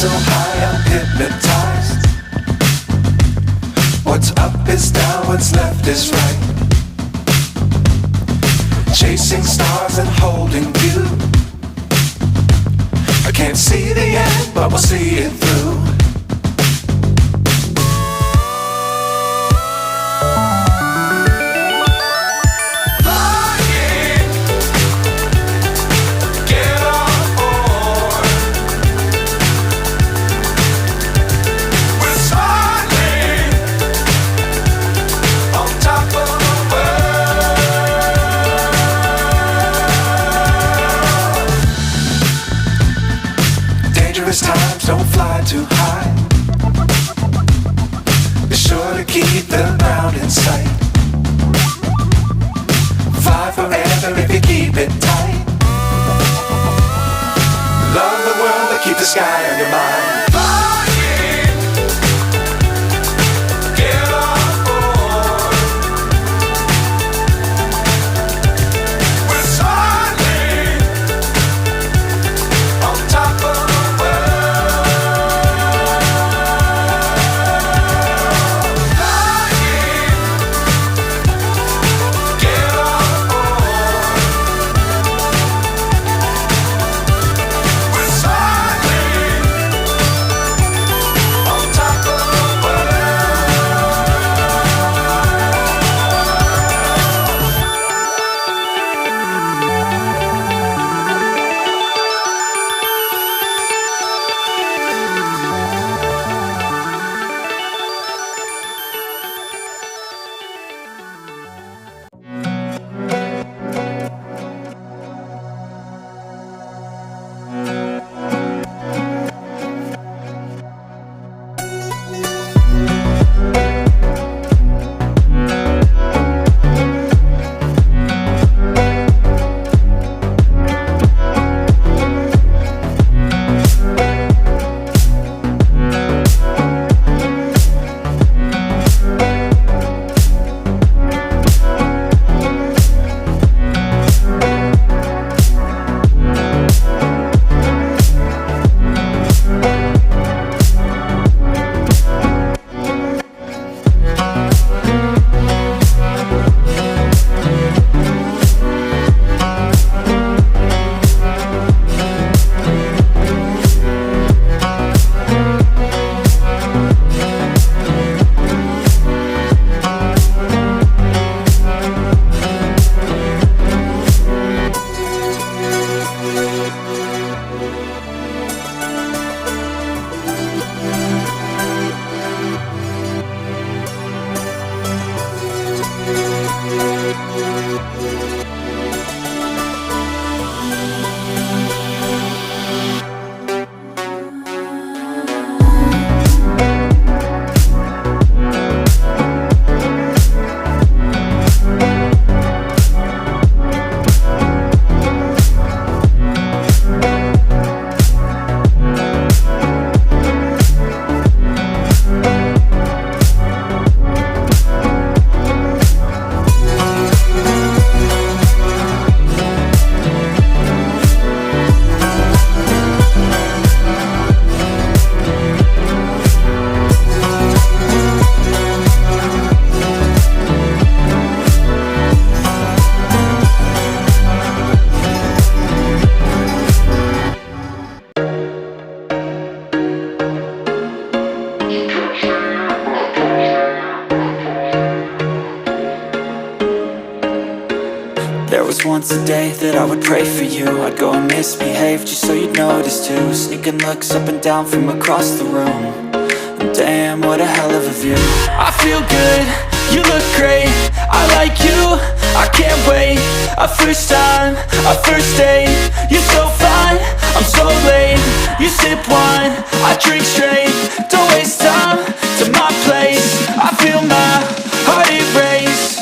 so high, I'm hypnotized. What's up is down, what's left is right. Chasing stars and holding you. I can't see the end, but we'll see it through. Times don't fly too high. Be sure to keep the ground in sight. Fly forever if you keep it tight. Love the world but keep the sky on your mind. There was once a day that I would pray for you. I'd go and misbehave just so you'd notice too. Sneaking looks up and down from across the room. And damn, what a hell of a view. I feel good, you look great, I like you, I can't wait. A first time, a first date. You're so fine, I'm so late. You sip wine, I drink straight. Don't waste time to my place. I feel my heart erase.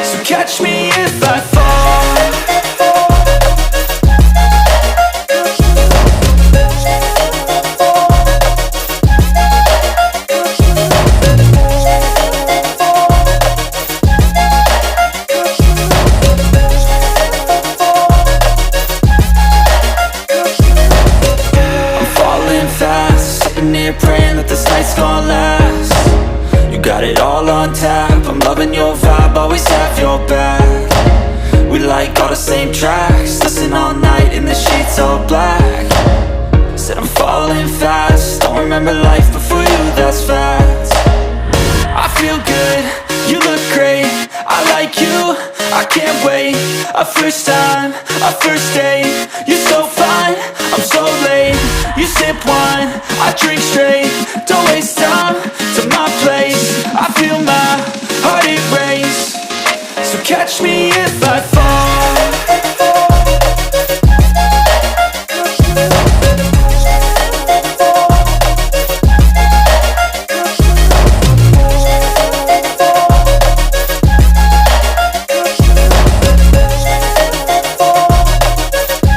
So catch me if I fall. I'm falling fast, on tap. I'm loving your vibe, always have your back. We like all the same tracks, listen all night in the sheets all black. Said I'm falling fast, don't remember life before you, that's fact. I feel good, you look great, I like you, I can't wait. A first time, a first date, you're so fine, I'm so late. You sip wine, I drink straight, don't waste time to my place. I feel my heart erase, so catch me if I fall.